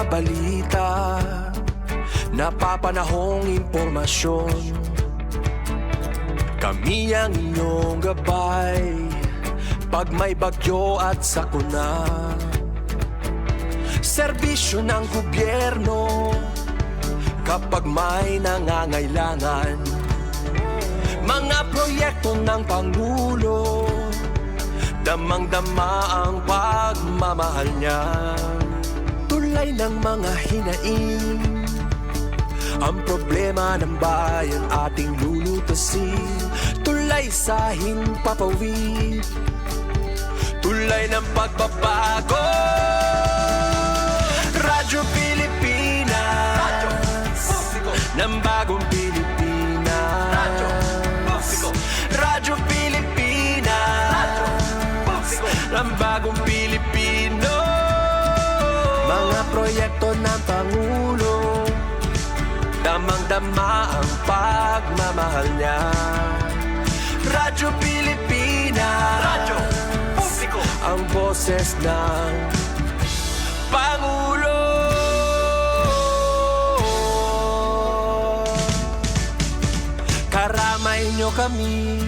balita, napapanahong impormasyon. Kami ang inyong gabay pag may bagyo at sakuna. Serbisyo ng gobyerno kapag may nangangailangan. Mga proyekto ng Pangulo, damang-dama ang pagmamahal niya. Tulay ng mga hinaing, ang problema ng bayan ating lulutasin. Tulay sa himpapawid, tulay ng pagbabago. Radyo Pilipinas, Radyo Publiko ng bagong Pilipinas. Radyo Publiko, Radyo Pilipinas, Radyo Publiko ng bagong Pilipino. Mga proyekto ng Pangulo, damang-dama ang pagmamahal niya. Radyo Pilipinas, Radyo Publiko, ang boses ng Pangulo. Karamay nyo kami,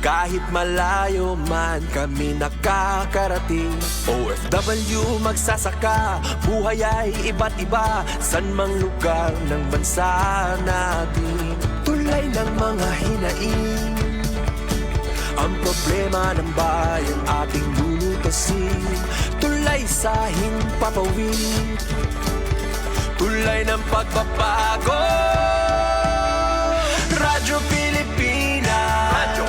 kahit malayo man kami nakakarating. OFW magsasaka, buhay ay iba't iba, san mang lugar ng bansa natin. Tulay ng mga hinaing, ang problema ng bayan ating lulutasin. Tulay sa himpapawid, tulay ng pagbabago. Radyo Pilipinas, Radyo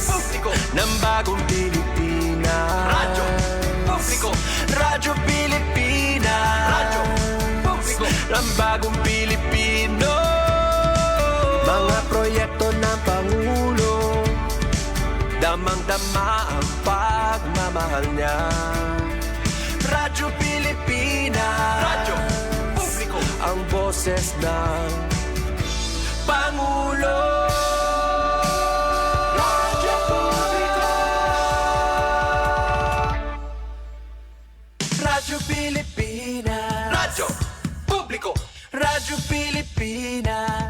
Publiko ng bagong Pilipinas. Radyo Publiko, Radyo Pilipinas, Radyo Publiko ng bagong Pilipino. Mga proyekto ng Pangulo, damang-dama ang pagmamahal niya. Radyo Pilipinas, Radyo Publiko, ang boses ng Pangulo. Radyo Publiko, Radyo Pilipinas, Radyo Publiko, Radyo Pilipinas.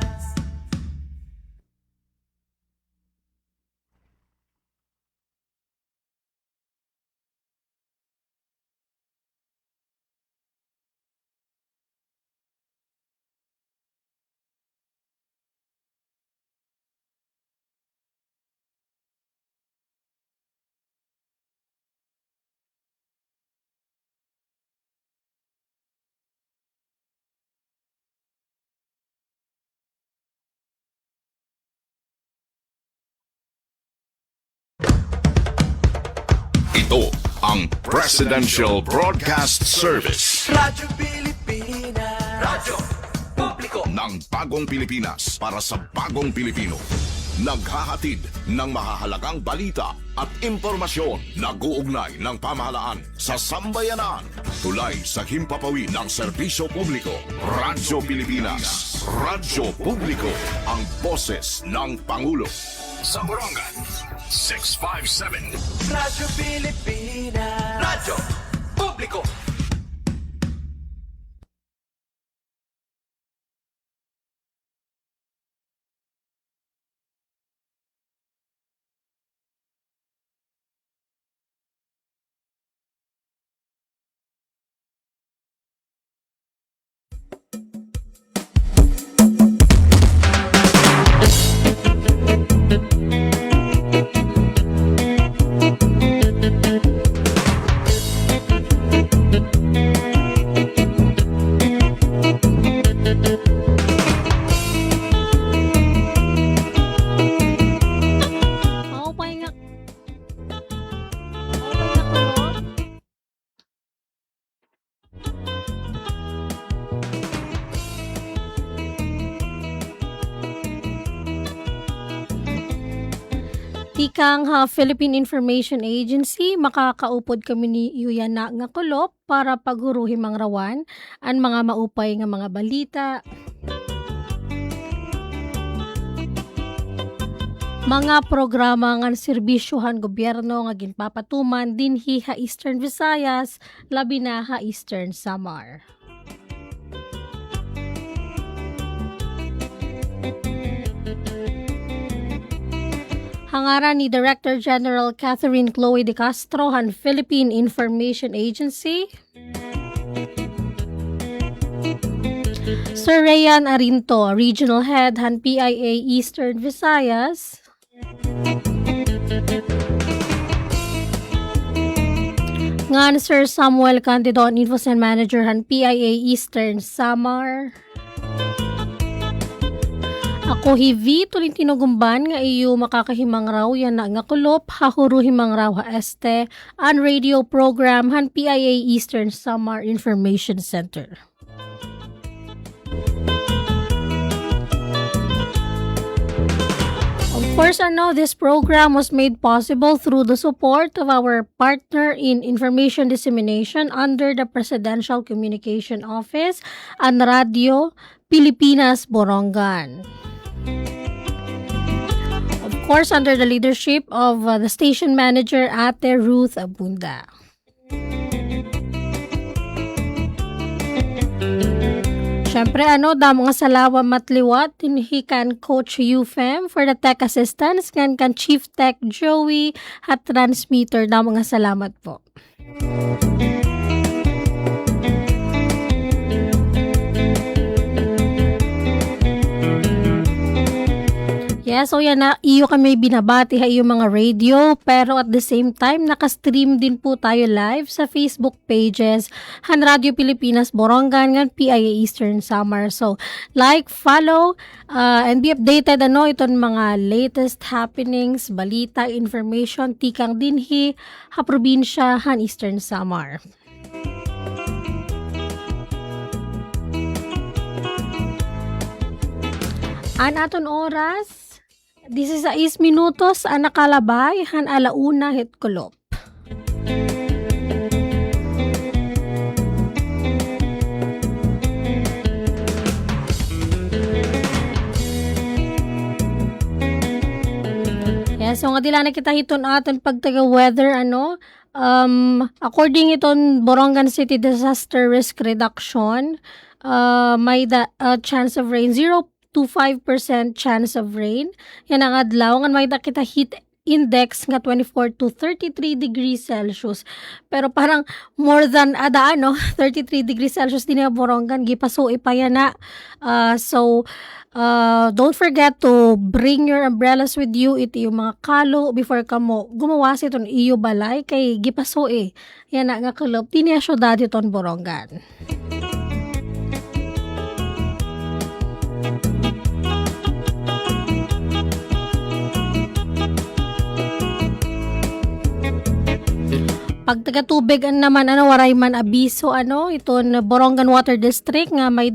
Ito ang Presidential Broadcast Service. Radyo Pilipinas, Radyo Publiko ng bagong Pilipinas para sa bagong Pilipino. Naghahatid ng mahahalagang balita at impormasyon na guugnay ng pamahalaan sa sambayanan. Tulay sa himpapawid ng serbisyo publiko. Radyo Pilipinas, Radyo Publiko, ang boses ng Pangulo. Sa Borongan, 657. Radyo Pilipinas, Radyo Publiko. Ikang Philippine Information Agency, makakaupod kami ni Yuyana nga kulop para paghuruhi mang rawan ang mga maupay nga mga balita. Mga programa nga serbisyohan gobyerno nga ginpapatuman dinhi ha Eastern Visayas, labi na ha Eastern Samar. Hangaran ni Director General Catherine Chloe De Castro han Philippine Information Agency. Sir Rayan Arinto, Regional Head han PIA Eastern Visayas. Ngan Sir Samuel Candido, Infocen Manager han PIA Eastern Samar. Ako hivi tuling tinugumban nga iyo makakahimang raw yan na nga kulop hahuruhimang raw ha este an radio program han PIA Eastern Samar Information Center. Of course, this program was made possible through the support of our partner in information dissemination under the Presidential Communication Office and Radio Pilipinas Borongan. Of course, under the leadership of the station manager Ate Ruth Abunda. Siyempre, damo nga salawa matliwat tinhikan Coach Ufem for the tech assistance, kan Chief Tech Joey at transmitter, damo nga salamat po. Yes, so yan na, iyo kami binabati ha iyo mga radio, pero at the same time, nakastream din po tayo live sa Facebook pages, Han Radio Pilipinas Borongan, ngan PIA Eastern Samar. So, like, follow, and be updated iton mga latest happenings, balita, information, tikang dinhi, ha probinsya, Han Eastern Samar. An aton oras, 16 minutos ang nakalabay han alauna het kulop. Yeah, so nga dila na kita hiton aton pagtaga weather according iton Borongan City Disaster Risk Reduction, may chance of rain 0 to 5% chance of rain. Yan ang adlaw nga may kita heat index nga 24 to 33 degrees Celsius. Pero parang more than 33 degrees Celsius din nga Borongan gipaso ipayana. So don't forget to bring your umbrellas with you. Iti yung mga kalo before kamo gumawa sa iton iyo balay kay gipaso yan na nga kulop din nga syudad iton Borongan. Pag taga-tubig naman waray man abiso iton Borongan Water District nga may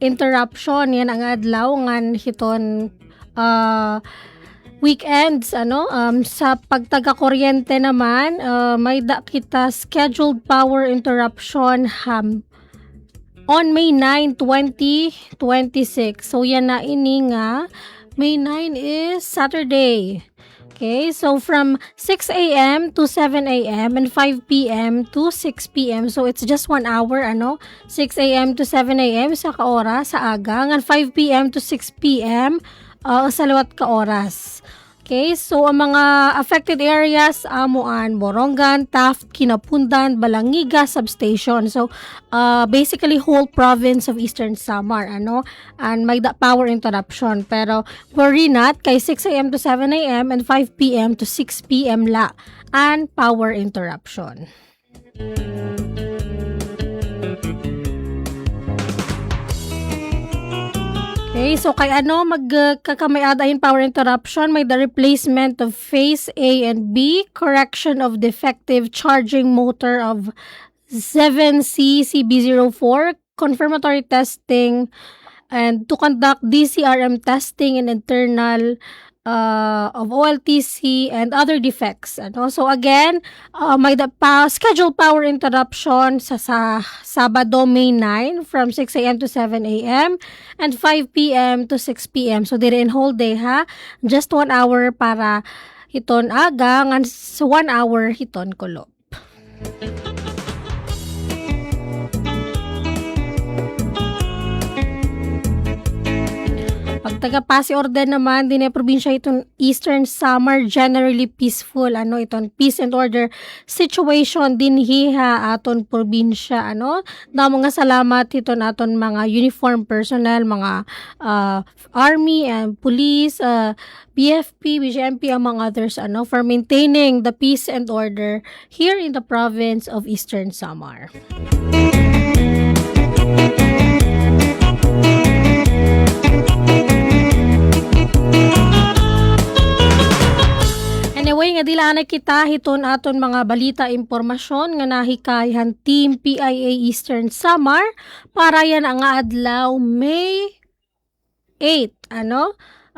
interruption yan ang adlaw ngan hiton weekends sa pagtaga kuryente naman may kita scheduled power interruption on May 9, 2026. So yan na ini nga May 9 is Saturday. Okay, so from 6 a.m. to 7 a.m. and 5 p.m. to 6 p.m. So it's just 1 hour, 6 a.m. to 7 a.m. sa kaoras, sa aga, ngan 5 p.m. to 6 p.m. Sa liwat ka oras. Okay, so ang mga affected areas, Amuan, Borongan, Taft, Kinapundan, Balangiga, Substation. So, basically whole province of Eastern Samar, and may power interruption. Pero, worry not, kay 6 a.m. to 7 a.m. and 5 p.m. to 6 p.m. la, and power interruption. Okay, so kay magkakamayada yung power interruption, may the replacement of phase A and B, correction of defective charging motor of 7C CB04, confirmatory testing, and to conduct DCRM testing and internal of OLTC and other defects. Ano? So again, may scheduled power interruption sa Sabado, May 9 from 6 a.m. to 7 a.m. and 5 p.m. to 6 p.m. So dire in whole day ha. Just 1 hour para hiton aga, ngan 1 hour hiton kulop. Pag taga Pasay Orden naman, din probinsya itong Eastern Samar generally peaceful. Ano itong peace and order situation din hiha aton probinsya. Ano? Da mga salamat iton aton mga uniform personnel, mga army and police, BFP, BGMP among others ano for maintaining the peace and order here in the province of Eastern Samar. Anyway, nga dila na kita hiton aton mga balita impormasyon nga nahikayhan Team PIA Eastern Samar para yan ang adlaw May 8,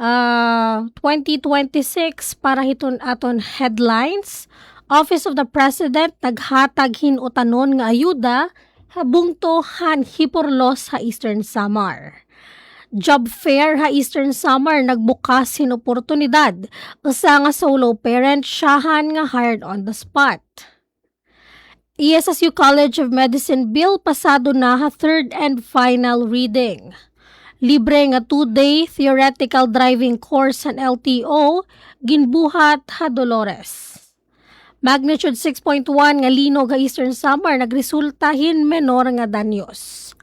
2026 para hiton aton headlines. Office of the President naghatag hinutanon nga ayuda habungtohan hiporlos sa Eastern Samar. Job fair ha Eastern Samar nagbukas hin oportunidad usa nga solo parent siyahan nga hired on the spot. ESSU College of Medicine Bill pasado na ha third and final reading. Libre nga 2-day theoretical driving course sa LTO ginbuhat ha Dolores. Magnitude 6.1 nga linog ha Eastern Samar nagresulta hin menor nga danyos.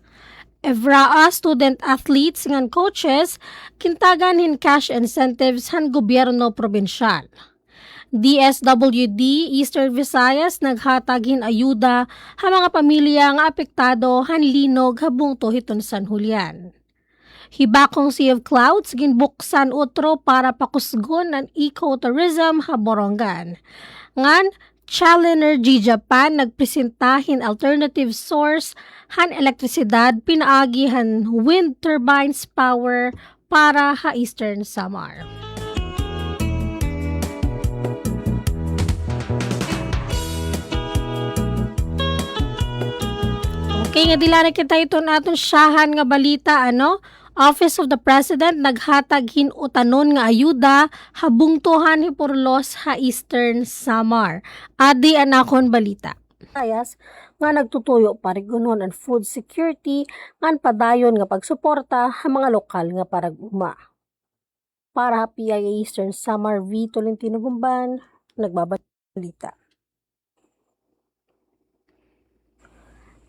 Evraa student athletes ngan coaches kintagan hin cash incentives han gobyerno probinsyal. DSWD Eastern Visayas naghatag hin ayuda ha mga pamilya nga apektado han linog habungto hiton San Julian. Hibakong Sea of Clouds ginbuksan utro para pakusgon ang ecotourism ha Borongan. Ngan Chalenergy Japan nagpresentahin alternative source han elektrisidad pinaagi han wind turbines power para ha Eastern Samar. Okay nga dila na kita ito naton siyahan nga balita Office of the President naghatag hin utanon nga ayuda habungtohan hiporlos ha Eastern Samar. Adi anakon balita. Ayas nga nagtutuyo parigunon ang food security ngan padayon nga pagsuporta sa mga lokal nga paraguma. Para PIA Eastern Samar V. Tolentino Gumban, nagbabalita.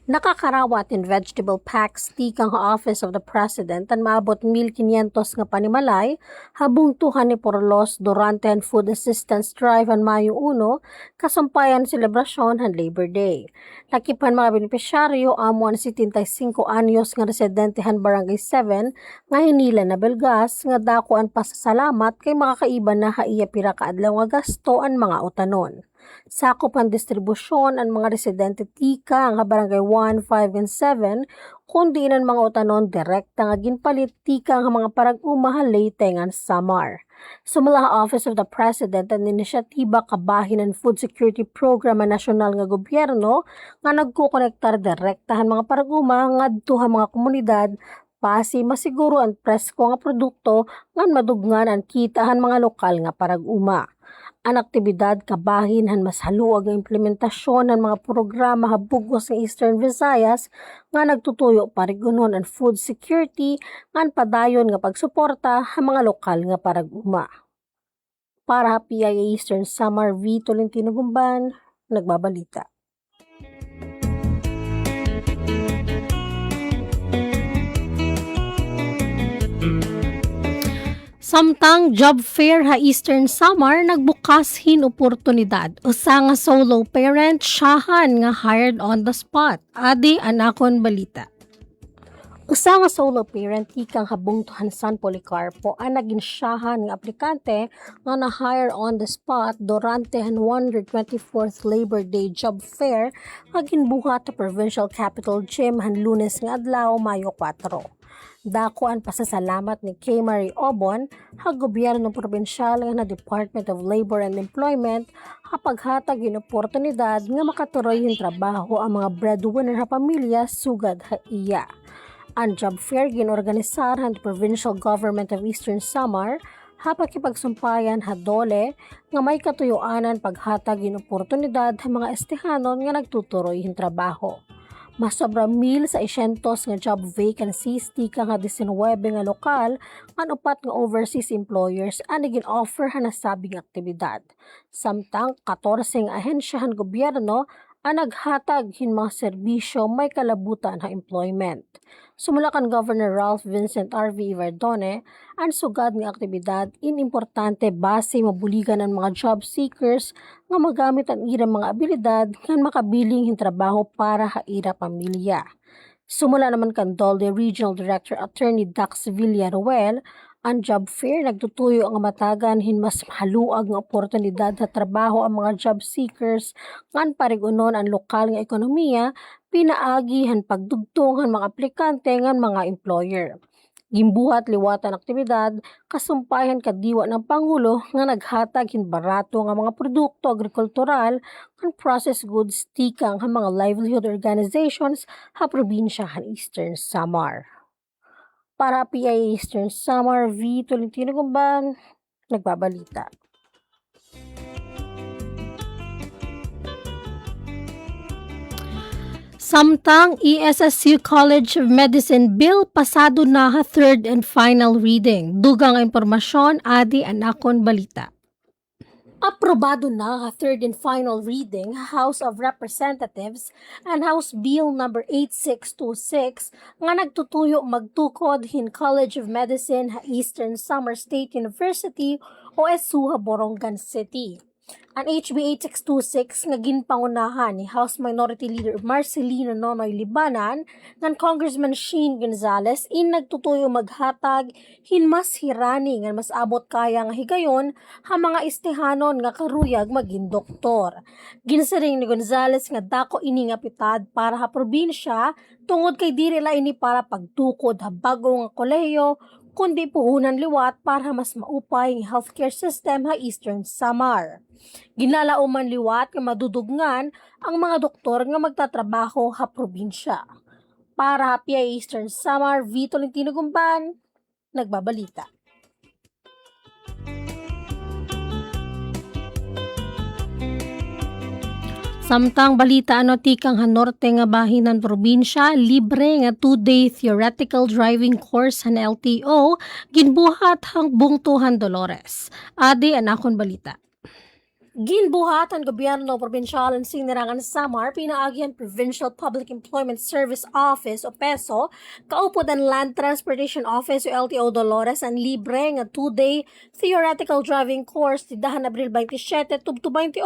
Nakakarawat in vegetable packs tikang Office of the President ang maabot 1,500 nga panimalay habung 200 ni porlos durante ang food assistance drive ang Mayo 1 kasampayan selebrasyon han Labor Day. Lakipan mga benepisyaryo amo ang 75 anyos nga residente han Barangay 7 nga hinila na belgas nga dako ang pasasalamat kay makakaiban na haiya pira ka adlaw nga gasto ang mga utanon. Sakop ang distribusyon ang mga residente tika nga Barangay 1, 5, and 7 kundi ang mga utanon direkta nga ginpalit tika nga mga parag-umahal Leyte Samar. Sumala Office of the President ang inisyatiba kabahin ng Food Security Program ng nasyonal nga gobyerno nga nagkukonektar direktahan mga parag-uma ngadto ha mga komunidad pasi masiguro ang presko nga produkto ngan madugnan ang kitahan mga lokal nga parag-uma. Ang aktibidad kabahin han mas haluag ang implementasyon ng mga programa habugos ng Eastern Visayas nga nagtutuyo parigunon ang food security ngan padayon nga pagsuporta sa mga lokal nga parag-uma. Para PIA Eastern Samar V. Tolentino Gumban, nagbabalita. Samtang job fair ha Eastern Samar nagbukas hin oportunidad. Usa nga solo parent siyahan nga hired on the spot. Adi anakon balita. Usa nga solo parent ikang habungtuhan San Policarpo ang naging siyahan nga aplikante nga na-hire on the spot durante han 124th Labor Day job fair nga ginbuhat sa Provincial Capital Gym han Lunes nga adlaw Mayo 4. Dako ang pasasalamat ni Kay Marie Obon ha gobyerno ng probinsyal nga Department of Labor and Employment hapaghatag yung oportunidad nga makaturoy yung trabaho ang mga breadwinner ha pamilya sugad ha iya. Ang job fair ginorganisar ng Provincial Government of Eastern Samar hapakipagsumpayan hadole nga may katuyuanan paghatag yung oportunidad sa mga estehanon nga nagtuturoy yung trabaho. Mas sobra 1,600 nga job vacancies tika nga 19 nga lokal ang upat nga overseas employers ang gin-offer ha nasabing aktibidad. Samtang 14 nga ahensyahan gobyerno ang naghatag hin mga serbisyo may kalabutan ha employment. Sumula kan Governor Ralph Vincent R.V. Ivardone, ang sugad nga aktibidad inimportante base mabuligan ang mga job seekers nga magamit ang irang mga abilidad nga makabiling hin trabaho para ha ira pamilya. Sumula naman kan DOLE Regional Director Attorney Dax Villaruel, ang job fair nagtutuyo ang matagan hin mas mahaluag nga oportunidad sa trabaho ang mga job seekers ngan parigunon ang lokal nga ekonomiya pinaagi han pagdugtong han mga aplikante ngan mga employer. Gimbuhat liwatan aktibidad kasumpayan kadiwa ng Pangulo nga naghatag hin barato nga mga produkto agrikultural ngan processed goods tikang han mga livelihood organizations ha probinsya han Eastern Samar. Para PIA Eastern Samar, V. Tolentino Gumban, nagbabalita. Samtang ESSU College of Medicine Bill pasado na ha third and final reading. Dugang impormasyon, Adi Anakon Balita. Aprobado na ang third and final reading House of Representatives and House Bill number 8626 nga nagtutuyo magtukod hin College of Medicine ha Eastern Samar State University o ESUHA Borongan City. Ang HB 8626 nga ginpangunahan ni House Minority Leader Marcelino Nonoy Libanan ngan Congressman Sheen Gonzales in nagtutuyo maghatag hin mas hirani nga mas abot kaya nga higayon ha mga estehanon nga karuyag maging doktor. Ginsaring ni Gonzales nga dako ini nga pitad para ha probinsya tungod kay diri la ini para pagtukod ha bago nga kolehiyo kundi puhunan liwat para mas maupay ang healthcare system ha Eastern Samar. Ginalauman liwat nga madudugngan ang mga doktor nga magtatrabaho ha probinsya. Para ha PIA Eastern Samar, V. Tolentino Gumban, nagbabalita. Samtang balita tikang ha norte nga bahin ng probinsya, libre nga 2-day theoretical driving course han LTO, ginbuhat hang Bungtuhan Dolores. Adi Anakon Balita. Ginbuhat ang gobyerno probinsyal ng Sinirangan Samar, pinaagihan Provincial Public Employment Service Office o PESO, kaupod ang Land Transportation Office o LTO Dolores ang libre nga 2-day theoretical driving course ti dahan Abril 27 tubto 28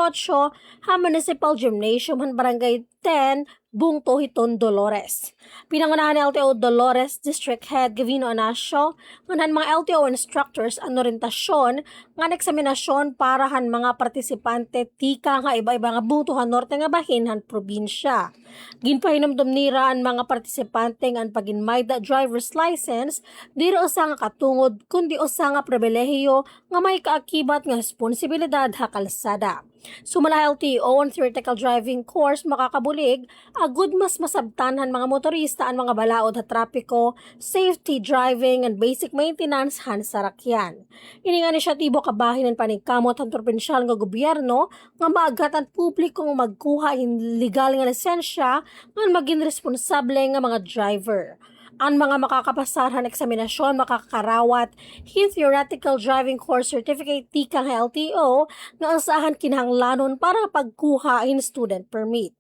ha Municipal Gymnasium han Barangay 10 Bungto Hiton Dolores. Pinangunahan ni LTO Dolores District Head Gavino Anasio ngan mga LTO instructors ang orientasyon nga eksaminasyon para han mga partisipante tika nga iba-iba nga Bungtuhan Norte nga bahin han probinsya. Ginpahinumdum nira ang mga partisipante nga paginmayda driver's license diri usa nga katungod kundi usa nga pribilehiyo nga may kaakibat nga responsibilidad ha kalsada. Sumala LTO ang theoretical driving course makakabulig agud mas masabtanhan mga motorista ang mga balaod ha trapiko, safety driving and basic maintenance han sarakyan. Ini nga inisyatibo kabahin ng paningkamot ang probensyal nga gobyerno nga maagatan publiko nga magkuha in legal nga lisensya nga maging responsable nga mga driver. Ang mga makakapasarhan eksaminasyon makakarawat hin theoretical driving course certificate tikang LTO nga asahan kinahanglanon para pagkuha in student permit.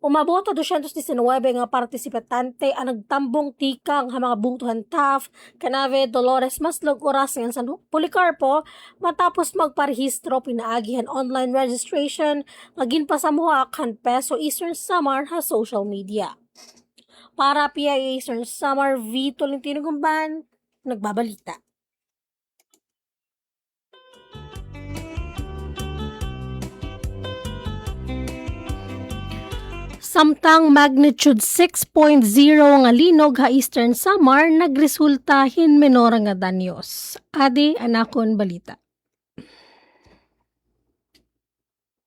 Umabot 219 nga partisipante ang nagtambong tikang ha mga Bungtuhan Taft, Canave, Dolores, Maslog, Oras ng San Policarpo matapos magparehistro pinaagihan online registration nga ginpasamuha kan PESO Eastern Samar ha social media. Para PIA Eastern Samar, V. Tolentino Gumban, nagbabalita. Samtang magnitude 6.0 nga linog ha Eastern Samar nagresulta hin menor nga danyos. Adi anakon balita.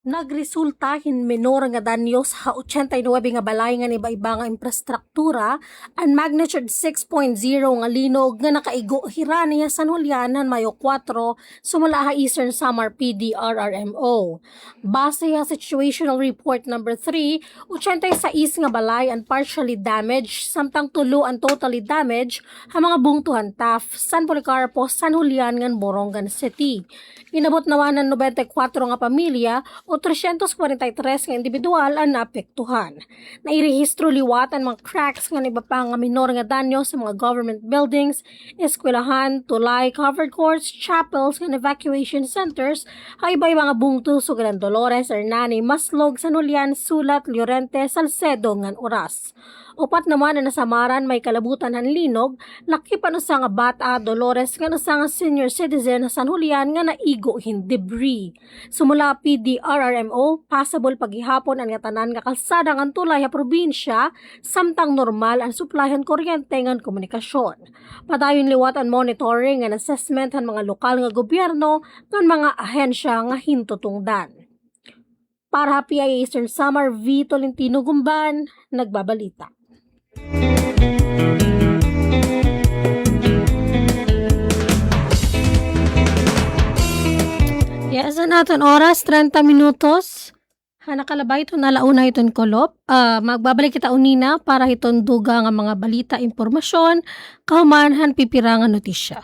Nagresulta hin menor nga danyos ha 89 nga balay nga iba-iba nga infrastruktura ang magnitude 6.0 nga linog nga nakaigo hiraniya San Julianan Mayo 4 sumula ha Eastern Samar PDRRMO. Base sa situational report number 3, 86 nga balay ang partially damaged samtang 3 ang totally damaged ha mga bungtuhan TAF, San Policarpo, San Julian ngan Borongan City. Inabot naman ng 94 nga pamilya o 343 nga individual ang naapektuhan. Nairehistro liwat ang mga cracks nga iba pa nga minor nga danyo sa mga government buildings, eskwelahan, tulay, covered courts, chapels, and evacuation centers, ha iba-iba nga bungto sa Gran Dolores, Hernani, Maslog, San Julian, Sulat, Llorente, Salcedo ngan oras. Upat naman na nasamaran may kalabutan han linog, lakipan usa nga bata Dolores nga usa nga senior citizen sa San Julian nga naigo hin debris. Sumula PDRRMO, possible paghihapon ang tanan nga kalsada ngan tulay ha probinsya samtang normal ang suplayan kuryente ngan komunikasyon. Padayon liwat ang monitoring and assessment han mga lokal nga gobyerno ngan mga ahensya nga hintutungdan. Para PIA Eastern Samar, V. Tolentino Gumban, nagbabalita. Yes, natin oras 30 minutos. Nakalabay ito nalauna iton kolop. Magbabalik kita unina para iton duga nga mga balita, impormasyon, kahumanhan pipirangan notisya.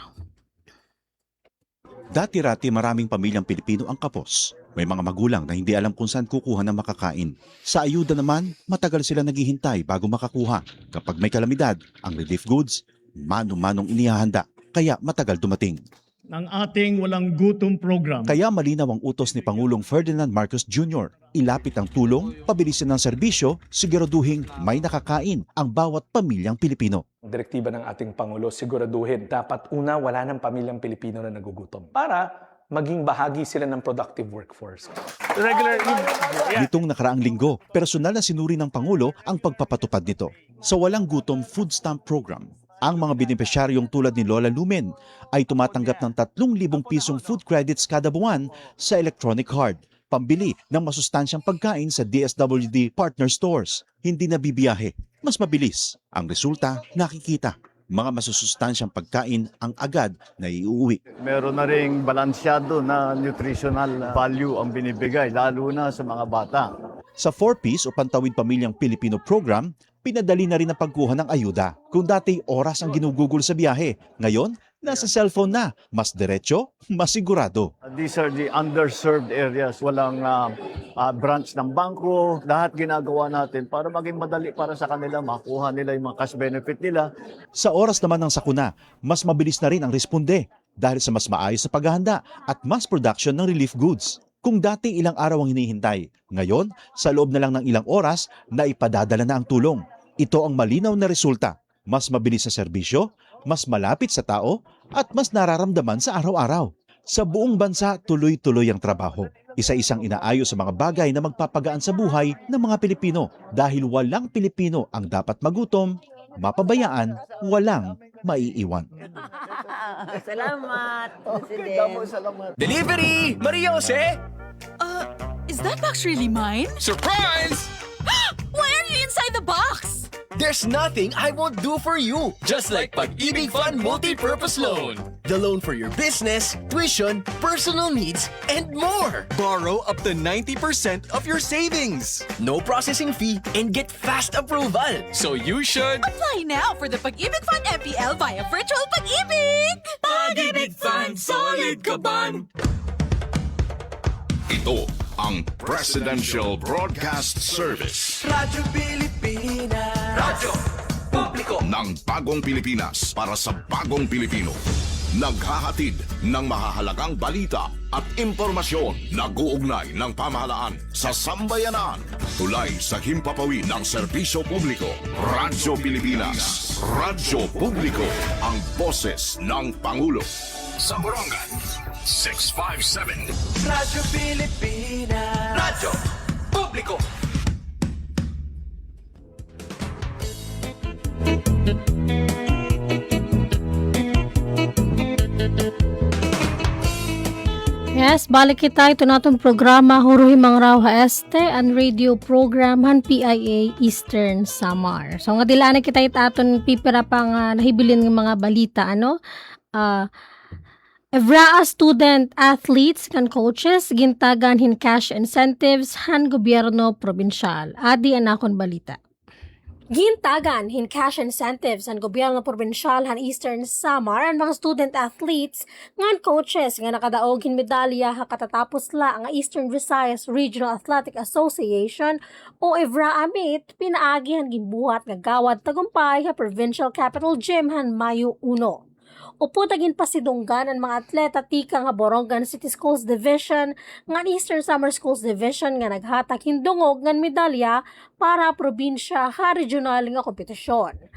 Dati-rati maraming pamilyang Pilipino ang kapos. May mga magulang na hindi alam kung saan kukuha ng makakain. Sa ayuda naman, matagal sila naghihintay bago makakuha. Kapag may kalamidad, ang relief goods, mano-manong inihahanda. Kaya matagal dumating. Ng ating walang gutom program. Kaya malinaw ang utos ni Pangulong Ferdinand Marcos Jr. Ilapit ang tulong, pabilisin ng serbisyo, siguraduhin may nakakain ang bawat pamilyang Pilipino. Direktiba ng ating Pangulo, siguraduhin dapat una wala ng pamilyang Pilipino na nagugutom para maging bahagi sila ng productive workforce. Nitong nakaraang linggo, personal na sinuri ng Pangulo ang pagpapatupad nito. Sa Walang Gutom Food Stamp Program, ang mga benepisyaryong tulad ni Lola Lumen ay tumatanggap ng 3,000 pisong food credits kada buwan sa electronic card, pambili ng masustansyang pagkain sa DSWD partner stores. Hindi na bibiyahe, mas mabilis. Ang resulta, nakikita. Mga masusustansyang pagkain ang agad na iuwi. Meron na ring balansyado na nutritional value ang binibigay, lalo na sa mga bata. Sa 4Ps o Pantawid Pamilyang Pilipino program, pinadali na rin ang pagkuha ng ayuda. Kung dati oras ang ginugugol sa biyahe, ngayon nasa cellphone na. Mas diretso, mas sigurado. These are the underserved areas. Walang branch ng bangko. Lahat ginagawa natin para maging madali para sa kanila, makuha nila yung mga cash benefit nila. Sa oras naman ng sakuna, mas mabilis na rin ang responde dahil sa mas maayos sa paghahanda at mass production ng relief goods. Kung dati ilang araw ang hinihintay, ngayon sa loob na lang ng ilang oras na ipadadala na ang tulong. Ito ang malinaw na resulta. Mas mabilis sa serbisyo, mas malapit sa tao, at mas nararamdaman sa araw-araw. Sa buong bansa, tuloy-tuloy ang trabaho. Isa-isang inaayos sa mga bagay na magpapagaan sa buhay ng mga Pilipino dahil walang Pilipino ang dapat magutom, mapabayaan, walang maiiwan. Salamat, President. Delivery! Maria Jose! Is that box really mine? Surprise! Why are you inside the box? There's nothing I won't do for you. Just like Pag-ibig Fund Multi-Purpose Loan. The loan for your business, tuition, personal needs, and more. Borrow up to 90% of your savings. No processing fee and get fast approval. So you should... Apply now for the Pag-ibig Fund MPL via Virtual Pag-ibig! Pag-ibig Fund, solid kaban! Ito ang Presidential Broadcast Service Radyo Pilipinas. Radyo Publiko. ng Bagong Pilipinas para sa Bagong Pilipino. Naghahatid ng mahahalagang balita at impormasyon na guugnay ng pamahalaan sa sambayanan. Tulay sa himpapawid ng serbisyo publiko. Radyo Pilipinas. Radyo Publiko. Ang boses ng Pangulo. Sa Borongan, 657. Radyo Pilipinas. Radyo Publiko. Yes, balik kita. Ito natong programa Huruhi Mang Rauha Este and radio program han PIA Eastern Samar. So nga dilaan kita aton pipira pang nahibilin ng mga balita ano. Evraa student athletes kan coaches gintagan hin cash incentives han gobyerno probinsyal. Adi anakon balita. Gintagan hin cash incentives ang gobyerno probinsyal han Eastern Samar ang mga student athletes ngan coaches nga nakadaog hin medalya ha katatapos la ang Eastern Visayas Regional Athletic Association o Evraa Amit pinaagi han ginbuhat nga gawad tagumpay ha Provincial Capital Gym han Mayo 1. Upo tagin pasidunggan ang mga atleta tika nga Borongan City Schools Division nga Eastern Samar Schools Division nga naghatag hindungog ngan medalya para probinsya ha regional nga kompetisyon.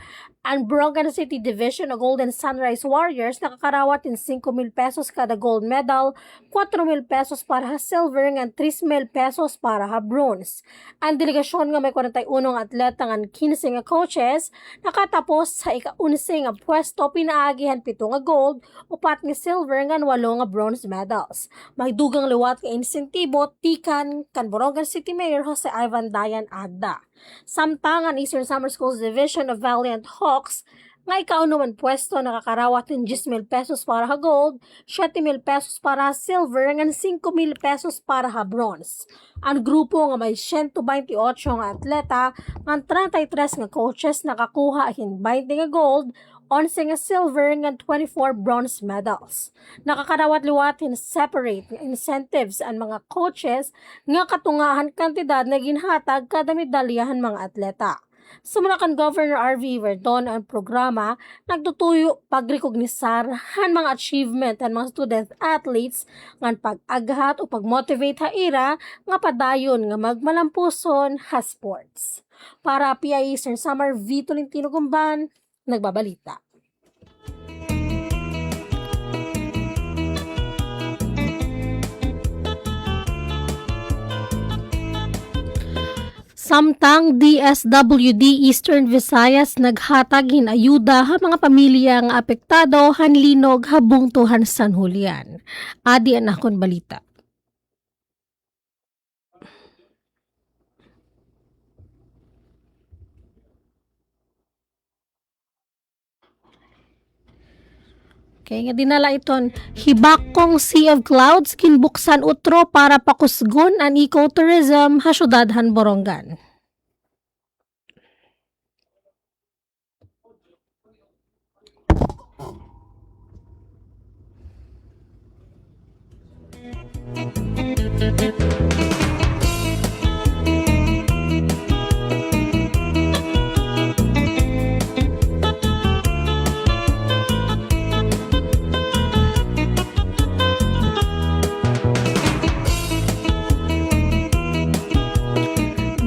Ang Borongan City Division o Golden Sunrise Warriors nakakarawat in 5,000 pesos kada gold medal, 4,000 pesos para ha silver ngan 3,000 pesos para ha bronze. Ang delegasyon nga may 41 nga atleta ngan 15 nga coaches nakatapos sa ika-11 nga pwesto pinaagihan 7 nga gold, 4 nga silver ngan 8 nga bronze medals. May dugang liwat nga insentibo tikan kan Borongan City Mayor Jose Ivan Dayan Agda. Samtang ang Eastern Samar Schools Division of Valiant Hawks nga ikaunuman pwesto nakakarawat ng 10,000 pesos para ha gold, 7,000 pesos para ha silver, ngan 5,000 pesos para ha bronze. Ang grupo nga may 128 nga atleta, ngan 33 nga coaches nakakuha hin 20 nga gold, 11 nga silver, ngan 24 bronze medals. Nakakarawat liwatin separate nga incentives ang mga coaches nga katungahan kantidad na ginhatag kada medalyahan mga atleta. Sumula kan Governor R.V. Verdon ang programa, nagtutuyo pagrekognisar han mga achievement han mga student athletes ngan pag-aghat o pag-motivate ha ira nga padayon nga magmalampuson ha sports. Para PIA Eastern Samar, Vito Lintino Gumban, nagbabalita. Samtang DSWD Eastern Visayas naghatag hin ayuda ha mga pamilya nga apektado han linog habung tuhan San Julian. Adi anakon balita. Okay, nga dinala iton hibakong Sea of Clouds kinbuksan utro para pakusgon ang ecotourism ha syudad han Borongan.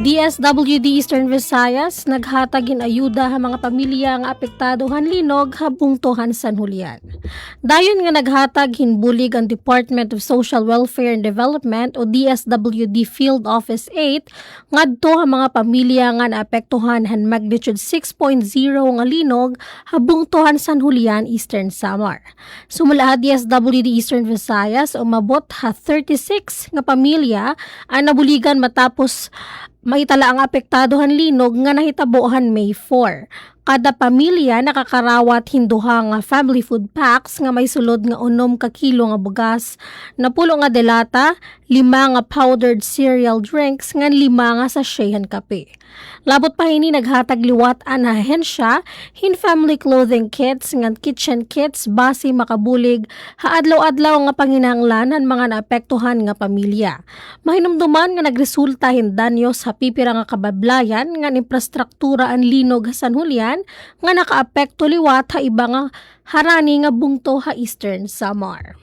DSWD Eastern Visayas naghatagin ayuda ha mga pamilya nga apektado han linog habung tuhan San Julian. Dayon nga naghatag hinbulig ang Department of Social Welfare and Development o DSWD Field Office 8 ngadto ha mga pamilya nga naapektuhan han magnitude 6.0 nga linog habung tuhan San Julian, Eastern Samar. Sumula DSWD Eastern Visayas umabot ha 36 nga pamilya ang nabuligan matapos maitala ang apektado han linog nga nahitabohan May 4. Kada pamilya nakakarawat hinduha nga family food packs nga may sulod nga 6 ka kilo nga bugas, 10 nga delata, 5 nga powdered cereal drinks, nga 5 nga sachet kape. Labot pa hini naghatag liwat an ahensya hin family clothing kits nga kitchen kits base makabulig haadlaw-adlaw nga panginahanglanan mga naapektuhan nga pamilya. Mahinumduman nga nagresulta hin danyo sa pipira nga kabablayan nga infrastruktura ang linog San Julian nga nakaapekto liwat ha iba nga harani nga bungto ha Eastern Samar.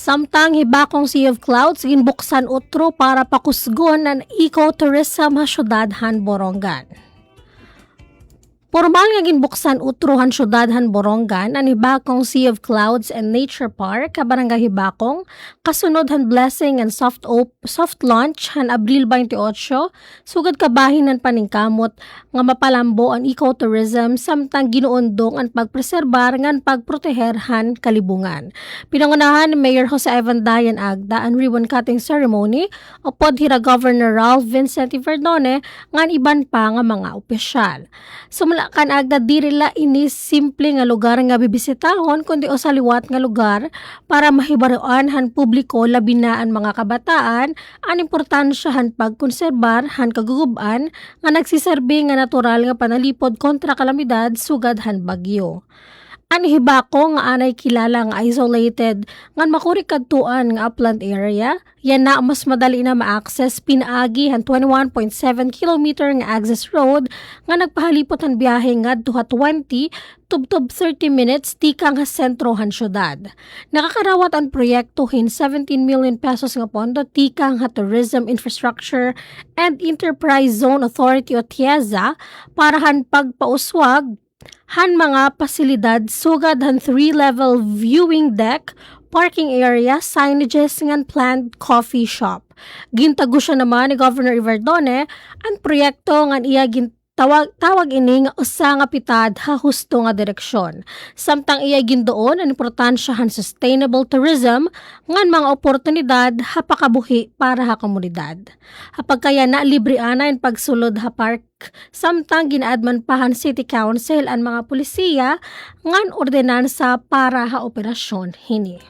Samtang hibakong Sea of Clouds ginbuksan utro para pakusgon ng ecotourism ha syudadhan Borongan. Formal nga ginbuksan utrohan syudadhan Borongan ang hibakong Sea of Clouds and Nature Park kabarangay Hibakong kasunod han blessing and soft launch han Abril 28 sugad kabahin ng paningkamot nga mapalambo ang ecotourism samtang ginuundong ang pagpreserbar ngan pagproteher han kalibungan. Pinangunahan ni Mayor Jose Ivan Dayan Agda ang ribbon cutting ceremony upod hira Governor Ralph Vincent Verdone ngan iban pa nga mga opisyal. Sumula kan agda dirila ini simple nga lugar nga bibisitahon kundi o saliwat nga lugar para mahibaruan han publiko labi na ang mga kabataan ang importansya han pagkonserbar han kagugub-an nga nagsiserbi nga natural nga panalipod kontra kalamidad sugad han bagyo. Ang hibako nga anay kilala nga isolated ngan makuri kadtuan nga upland area, yan na mas madali na ma-access pinaagi han 21.7 km nga access road nga nagpahalipot han biyahe nga 20 tubtob 30 minutes tikang nga sentro han syudad. Nakakarawat ang proyekto hin 17 million pesos nga pondo tikang nga Tourism Infrastructure and Enterprise Zone Authority o TIEZA para han pagpauswag han mga pasilidad sugad han 3-level viewing deck, parking area, signages ngan planned coffee shop. Gintago siya naman ni Governor Verdone ang proyekto ngan iya tawag ini nga usa nga pitad ha husto nga direksyon. Samtang iya gindoon ang importansya han sustainable tourism ngan mga oportunidad ha pakabuhi para ha komunidad. Hapagkaya na libre ana ang pagsulod ha park samtang ginaadman pa han City Council ang mga pulisiya ngan ordinansa para ha operasyon hini.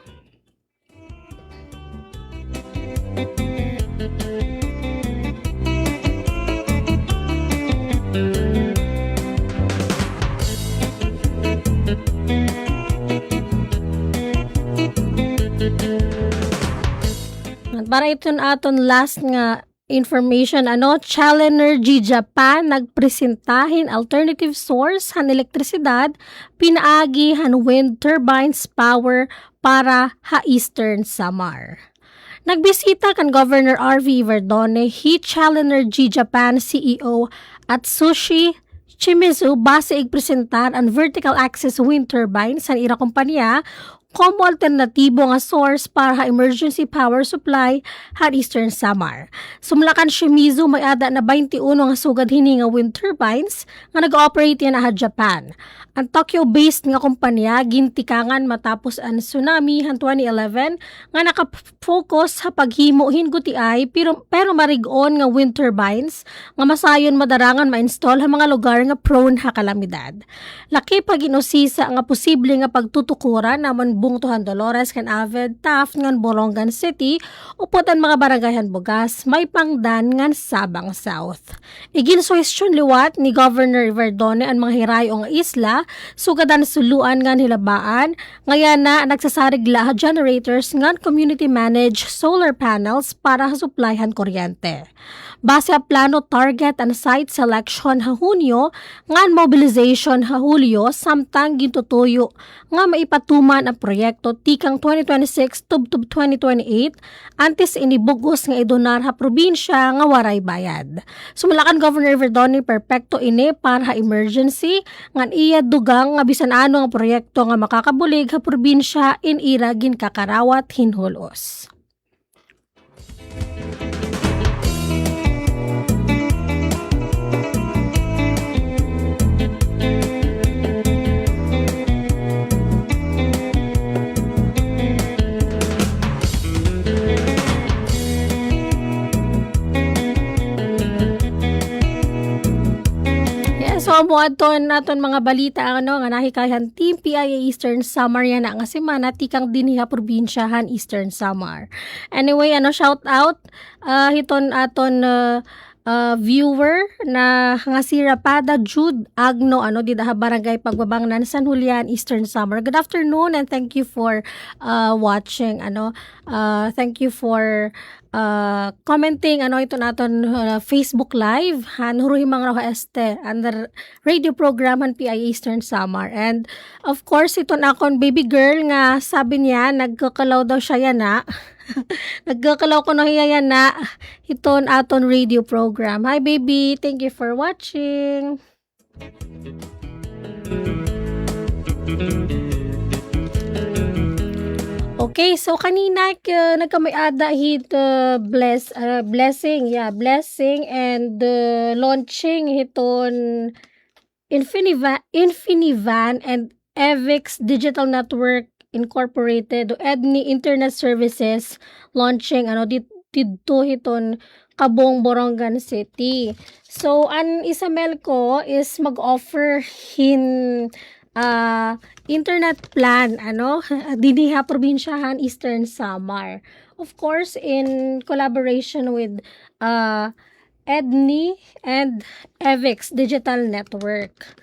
Para iton aton last nga information, Chalenergy Japan nagpresentahin alternative source han elektrisidad pinaagi han wind turbines power para ha Eastern Samar. Nagbisita kan Governor R.V. Verdone, Chalenergy Japan CEO at Sushi Shimizu base igpresentar ang vertical axis wind turbines sa ira kompanya como alternatibo nga source para ha emergency power supply ha Eastern Samar. Sumlakan Shimizu may ada na 21 nga sugad hini nga wind turbines nga nag-ooperate yan ha Japan. Ang Tokyo-based nga kompanya gintikangan matapos ang tsunami han 2011 nga nakafocus sa paghimo hingutiay pero marigon nga wind turbines nga masayon madarangan ma-install ha mga lugar nga prone ha kalamidad. Laki paginusisa nga posible nga pagtutukuran naman Bungtuhan Dolores kan Avid Taft ngan Borongan City upod ang mga barangayhan Bugas may pangdan ngan Sabang South. Iginsuwestiyon liwat ni Governor Verdone ang mga hirayo nga isla sugadan suluan ngan hilabaan ngayon na nagsasarigla generators ngan community managed solar panels para supplyhan kuryente. Base sa plano target and site selection ha Hunyo ngan mobilization ha Hulyo samtang gintutuyo nga maipatuman ang proyekto tikang 2026 tubtub 2028 antes inibugos nga idonar ha probinsya nga waray bayad. Sumulakan Governor Verdone perpekto ini para ha emergency ngan iya dugang nga bisan ano nga proyekto nga makakabulig ha probinsya in ira ginkakarawat hinhulos. So, amuadton naton mga balita nga nahikayan Team PIA Eastern Samar yan nga semana tikang dinhi ha probinsyahan Eastern Samar. Anyway, shout out hiton aton viewer na nga si Rapada Jude Agno dida barangay Pagbabangnan, San Julian, Eastern Samar. Good afternoon and thank you for watching thank you for commenting ito naton Facebook live nuruhi mga raw este under radio program han PI Eastern Samar. And of course ito na akong baby girl nga sabi niya nagkakalaw daw siya yana nagkakalaw ko na hiyayan na iton aton radio program. Hi baby, thank you for watching. Okay, so kanina nagkamay-ada hit blessing and launching hiton Infinivan and Evix Digital Network Incorporated EDNI Internet Services launching dito hiton Kabong, Borongan City. So an Isamelco is mag-offer internet plan diniha probinsyahan Eastern Samar, of course in collaboration with EDNI and Evix Digital Network.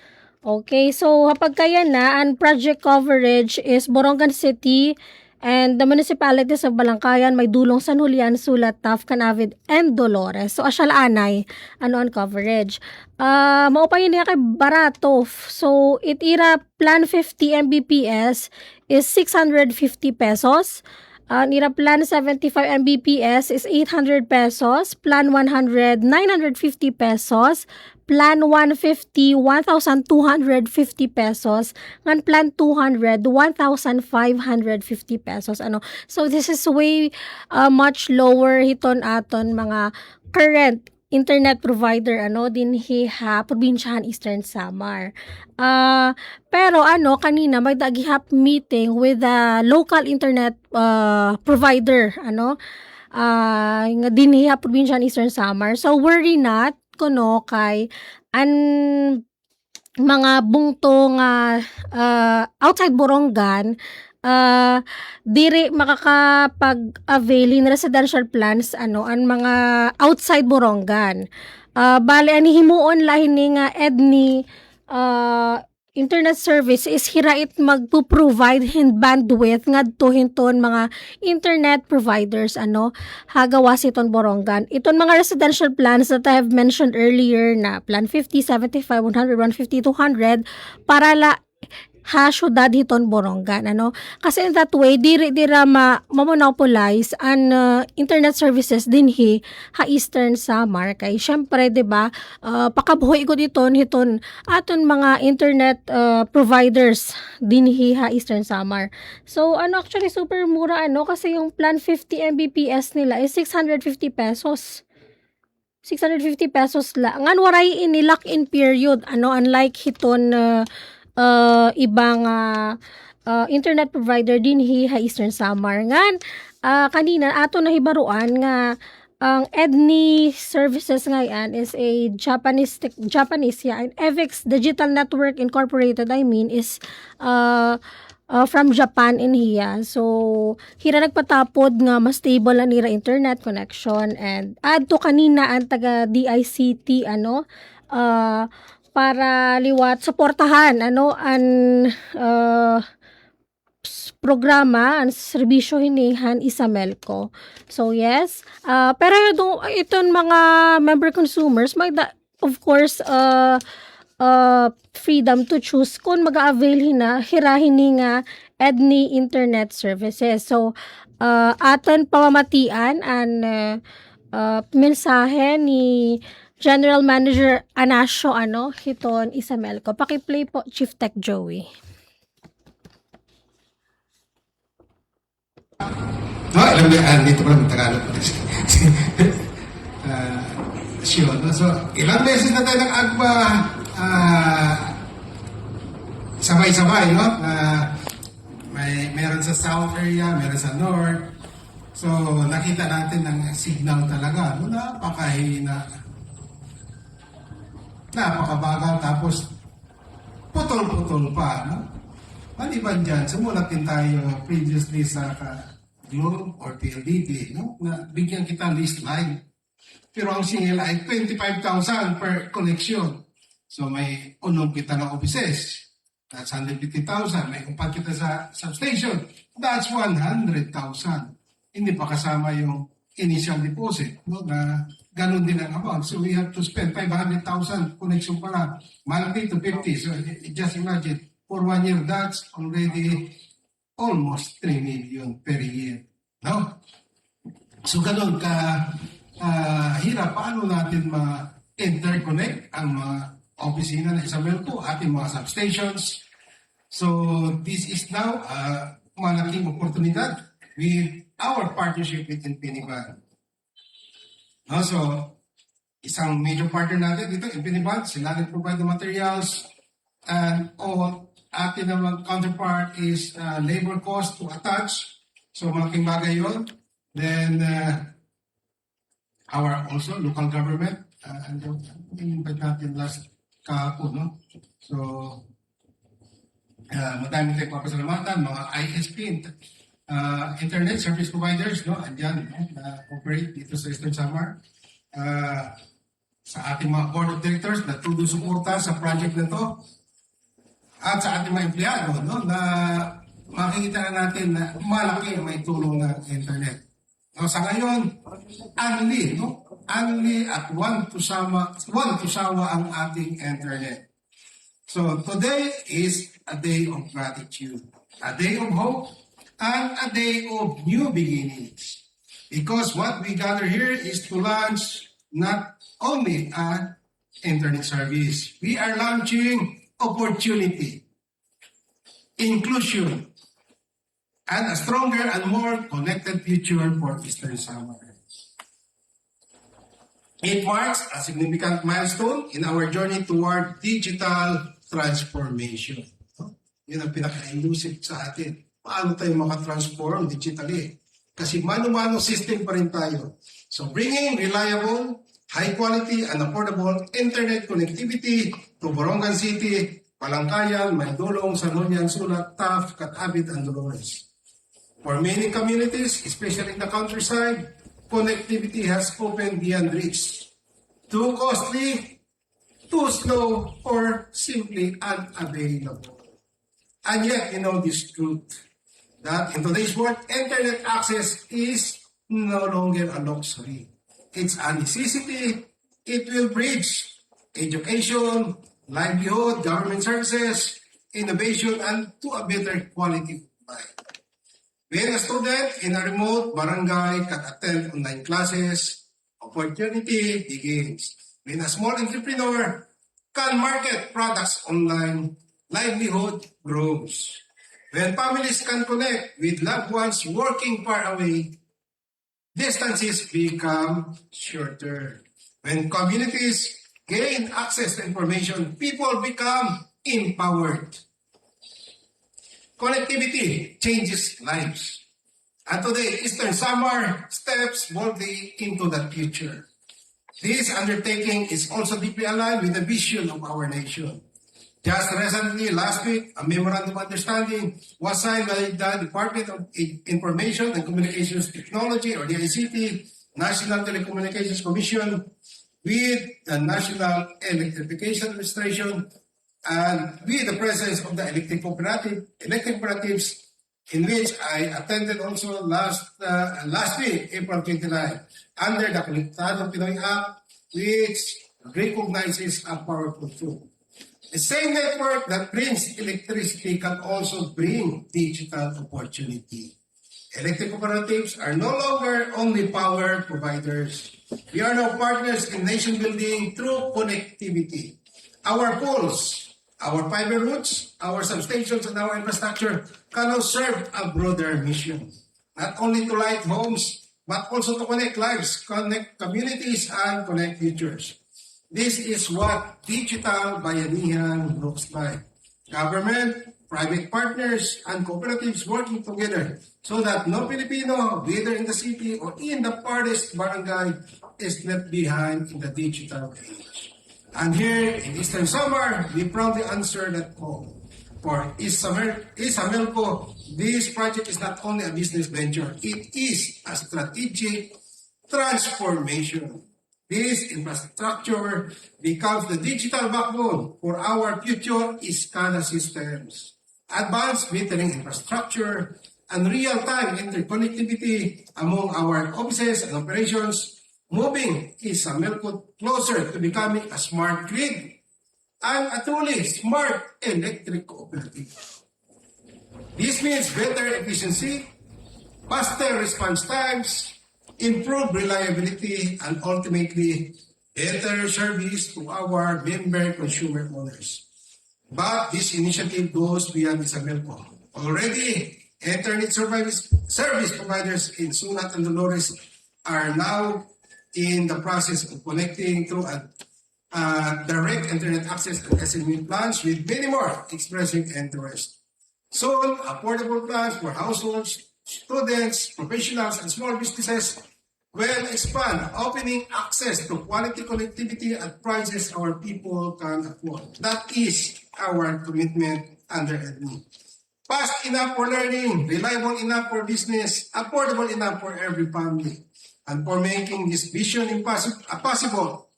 Okay, so kapag kaya na ang project coverage is Borongan City and the municipalities of Balangkayan, may Dulong, San Julian, Sulat, Taf, Canavid, and Dolores. So asyalanay ang coverage. Maupayin niya kay barato. So itira plan 50 Mbps is 650 pesos. Nira plan 75 Mbps is 800 pesos. Plan 100, 950 pesos. Plan 150, 1,250 pesos. Ngan plan 200, 1,550 pesos. So this is way much lower hiton aton mga current internet provider dinhi probinsyahan Eastern Samar. Pero kanina may dagihap meeting with the local internet provider nga dinhi probinsyahan Eastern Samar. So worry not kuno kay mga bungto nga outside Borongan diri makakapag-avail in residential plans ang mga outside Borongan. Bale ani himuon lahin ni nga EDNI internet service is hirait magpo-provide hin bandwidth ngadto hinton mga internet providers hagawas iton Borongan. Iton mga residential plans that I have mentioned earlier na plan 50, 75, 100, 150, 200 para syudad hiton Borongan kasi in that way dira ma-monopolize an internet services dinhi Eastern Samar kay syempre 'di ba pakabuhi ko hiton aton mga internet providers dinhi Eastern Samar. So actually super mura kasi yung plan 50 Mbps nila is 650 pesos. 650 pesos lang. Ngan waray ini lock-in period unlike hiton ibang internet provider dinhi Eastern Samar. Ngan kanina ato nahibaruan nga ang EDNI services ngayon is a Japanese and Evix Digital Network Incorporated is from Japan in hiya. So hira nagpatapod nga mas stable ang nira internet connection and add to kanina ang taga DICT para liwat suportahan an programa ang serbisyo hinihan Isamelco. So yes, pero iton mga member consumers may of course freedom to choose kung mag-avail hirahin nga EDNI internet services. So aton pamamatian ang mensahe ni General Manager Anasio hiton Isamelco. Paki-play po Chief Tech Joey. Alam niyo, dito pala Tagalog. So, ilang beses na tayo nag-agba sabay-sabay, meron sa south area, meron sa north. So, nakita natin ng signal talaga. Napakahina. Napakabagal, tapos putol-putol pa, Maliban dyan, sumulat din tayo previously sa Globe or PLDT, na bigyan kita list line. Pero ang singil ay 25,000 per connection. So may unong kita ng offices. That's 150,000. May upat kita sa substation. That's 100,000. Hindi pa kasama yung initial deposit. No? Na ganun din ang amount. So we have to spend 500,000 connection pala. Monthly to 50. So just imagine, for 1 year, that's already almost 3 million per year. No? So ganun ka hirap. Paano natin ma-interconnect ang mga opisina ng Isabelco, ating mga substations. So this is now malaking oportunidad with our partnership with Infiniban. No, so isang major partner natin dito, Infiniban, sila nag-provide the materials and all atin naman counterpart is labor cost to attach. So malaking bagay yun. Then our also local government, and invite natin last kahapon, no? So, madami tayong papasalamatan, mga ISP, internet service providers, no? Andyan, no? Na operate dito sa Eastern Samar. Sa ating mga board of directors na tuloy suporta sa project na to. At sa ating mga empleyado, no? Na makikita na natin na malaki ang may tulong ng internet. No, sa ngayon, only, no? Only at one to sawa ang ating internet. So today is a day of gratitude, a day of hope, and a day of new beginnings. Because what we gather here is to launch not only an internet service, we are launching opportunity, inclusion, and a stronger and more connected future for Eastern Samar. It marks a significant milestone in our journey toward digital transformation. Yun ang pinaka-elusive sa atin. Paano tayo makatransform digitally? Kasi mano-mano system pa rin tayo. So bringing reliable, high-quality, and affordable internet connectivity to Borongan City, Palangkayan, Maydulong, Sanonian, Sulat, Taft, Catabit, and Dolores. For many communities, especially in the countryside, connectivity has opened beyond reach. Too costly, too slow, or simply unavailable. And yet, you know this truth, that in today's world, internet access is no longer a luxury. It's a necessity. It will bridge education, livelihood, government services, innovation, and to a better quality of life. Being a student in a remote barangay can attend online classes, opportunity begins. Being a small entrepreneur can market products online, livelihood grows. When families can connect with loved ones working far away, distances become shorter. When communities gain access to information, people become empowered. Connectivity changes lives. And today, Eastern Samar steps boldly into the future. This undertaking is also deeply aligned with the vision of our nation. Just recently, last week, a memorandum of understanding was signed by the Department of Information and Communications Technology, or DICT, National Telecommunications Commission, with the National Electrification Administration, and with the presence of the electric cooperatives, in which I attended also last week, April 29, under the Konektadong Pinoy Act, which recognizes a powerful tool. The same network that brings electricity can also bring digital opportunity. Electric cooperatives are no longer only power providers. We are now partners in nation building through connectivity. Our poles, our fiber routes, our substations, and our infrastructure can now serve a broader mission. Not only to light homes, but also to connect lives, connect communities, and connect futures. This is what digital bayanihan looks like. Government, private partners, and cooperatives working together so that no Filipino, whether in the city or in the farthest barangay, is left behind in the digital age. And here in Eastern Samar, we proudly answer that call. For Isamelco, this project is not only a business venture, it is a strategic transformation. This infrastructure becomes the digital backbone for our future SCADA systems. Advanced metering infrastructure and real-time interconnectivity among our offices and operations, moving Isamelco closer to becoming a smart grid and a truly smart electric cooperative. This means better efficiency, faster response times, improved reliability, and ultimately better service to our member consumer owners. But this initiative goes beyond Isamelco. Already, internet service providers in Sunat and Dolores are now in the process of connecting through a direct internet access and SME plans, with many more expressing interest. Soon, affordable plans for households, students, professionals, and small businesses will expand, opening access to quality connectivity at prices our people can afford. That is our commitment under EDNI. Fast enough for learning, reliable enough for business, affordable enough for every family. And for making this vision possible,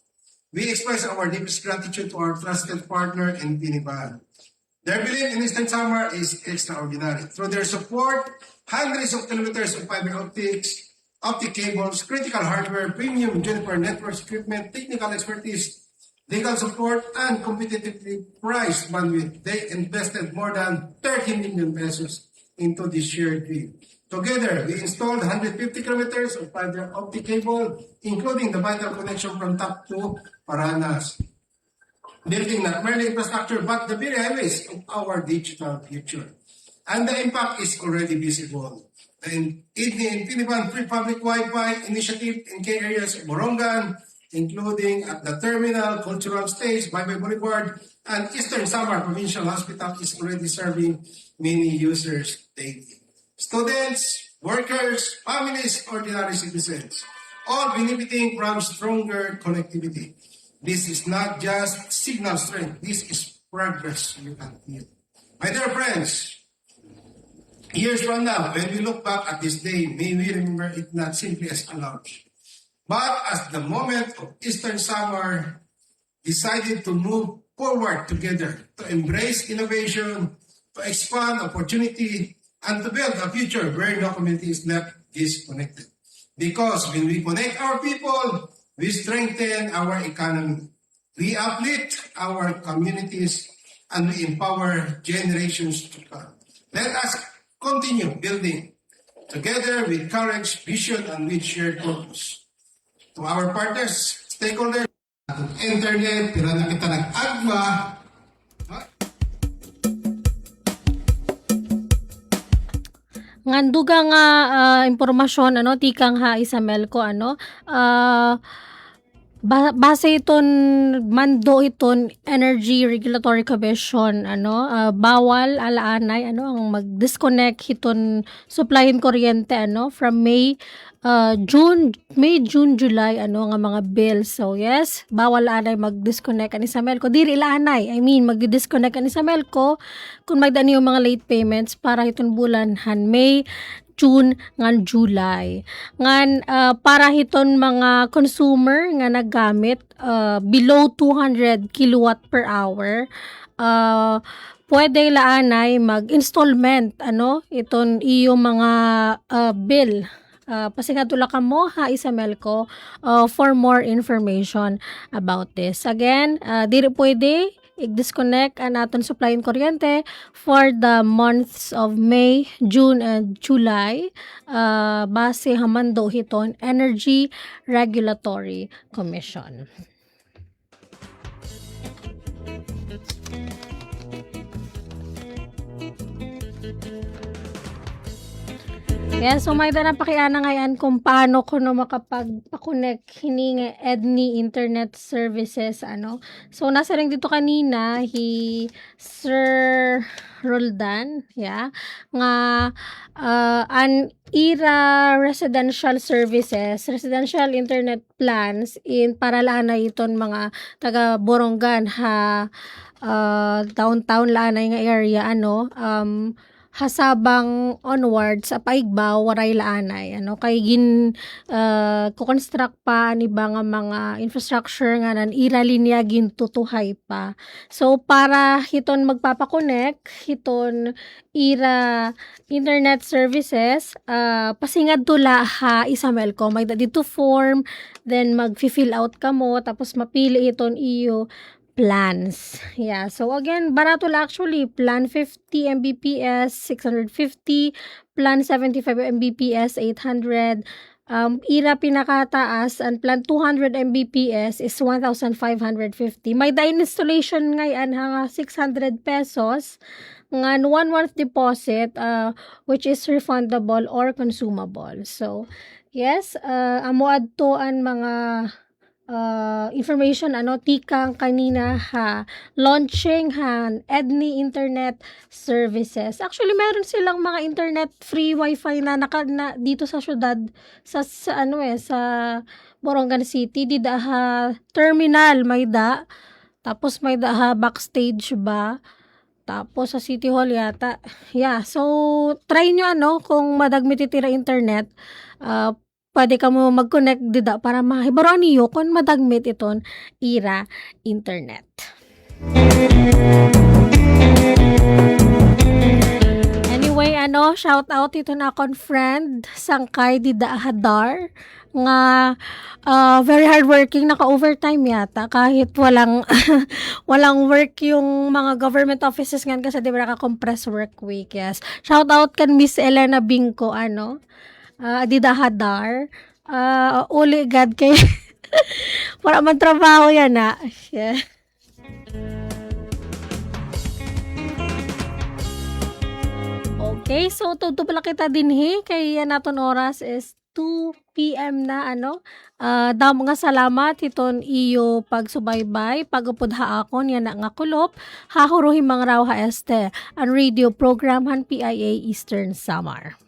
we express our deepest gratitude to our trusted partner in Piniban. Their belief in Eastern Samar is extraordinary. Through their support, hundreds of kilometers of fiber optic cables, critical hardware, premium Juniper networks equipment, technical expertise, legal support, and competitively priced bandwidth, they invested more than 30 million pesos into this shared grid. Together, we installed 150 kilometers of fiber optic cable, including the vital connection from top to Paranas, building not merely infrastructure but the very highways of our digital future. And the impact is already visible. And EDNI and Piniban Free Public Wi-Fi initiative in key areas of Borongan, including at the terminal, cultural stage, Baybay Boulevard, and Eastern Samar Provincial Hospital is already serving many users daily. Students, workers, families, ordinary citizens, all benefiting from stronger connectivity. This is not just signal strength, this is progress you can feel. My dear friends, years from now, when we look back at this day, may we remember it not simply as a launch, but as the moment of Eastern Samar decided to move forward together, to embrace innovation, to expand opportunity, and to build a future where no community is left disconnected. Because when we connect our people, we strengthen our economy, we uplift our communities, and we empower generations to come. Let us continue building together with courage, vision, and with shared purpose. To our partners, stakeholders, internet, tira na kita nag-agma. Nganduga nga impormasyon tikang ha Isamelco base iton mando iton Energy Regulatory Commission bawal alaanay ang mag-disconnect iton supply and kuryente from June, July nga mga bills. So yes, bawal anay mag-disconnect ani Isamelco. Diri ilaanay. Mag-disconnect ani Isamelco kung magdani yung mga late payments para itong bulan May, June, ngan July. Ngan para hiton mga consumer nga naggamit below 200 kilowatt per hour, pwede laanay mag-installment iton iyo mga bill. Pasigatula ka mo ha Isamelco for more information about this. Again, diri pwede i-disconnect ang aton supply and kuryente for the months of May, June, and July base hamando hiton Energy Regulatory Commission. Yan, so may na pakiana ngayon kung paano ko makapag-connect hininga EDNI Internet Services So nasa rin dito kanina Sir Roldan nga an IRA residential services, residential internet plans in para laanay iton mga taga Borongan downtown laanay nga area hasabang onwards sa paigbaw waray laanay ano kay gin ko-construct pa ni ba nga mga infrastructure nga nan ira linya gin tutuhay pa. So para hiton magpapakonek hiton ira internet services pasingad tula ha isamel ko may dito form then mag-fill out ka mo tapos mapili iton iyo plans. Yeah. So again, barato lang actually. Plan 50 Mbps, 650. Plan 75 Mbps, 800. Ira pinakataas. And plan 200 Mbps is 1,550. May installation ngayon hanga 600 pesos. Nga 1 month deposit which is refundable or consumable. So, yes, amo adto ang mga information tikang kanina ha launching han EDNI internet services. Actually meron silang mga internet free wifi na dito sa syudad sa Borongan City di da ha terminal may da tapos may da ha backstage ba tapos sa City Hall yata. Yeah, so try nyo kung madagmit itira internet pwede ka mo mag-connect dida para mahibaro niyo kung madagmit iton ira internet. Anyway, shout out ito na akong friend sangkay dida Hadar nga very hardworking naka-overtime yata kahit walang walang work yung mga government offices ngan kasi di ba naka-compress work week. Yes. Shout out kan Miss Elena Bingko Dida Hadar uli gad kay para man trabaho yan yeah. Okay, so tuto pala kita dinhi kay naton oras is 2 PM na damo nga salamat iton iyo pagsubaybay pagupod ha akon yan nga kulop hahuruhi mang raw ha este ang radio program han PIA Eastern Samar.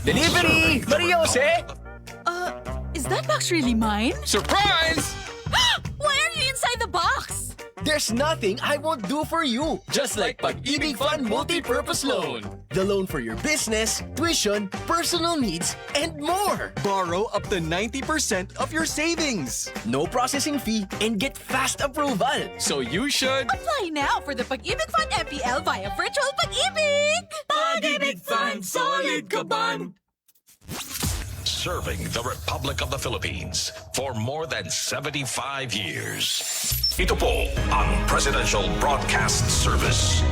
Delivery! Maria Jose! Is that box really mine? Surprise! Why are you inside the box? There's nothing I won't do for you. Just like Pag-ibig Fund Multi-Purpose Loan. The loan for your business, tuition, personal needs, and more. Borrow up to 90% of your savings. No processing fee and get fast approval. So you should... Apply now for the Pag-ibig Fund MPL via Virtual Pag-ibig! Pag-ibig Fund, solid kaban! Serving the Republic of the Philippines for more than 75 years. Ito po ang Presidential Broadcast Service.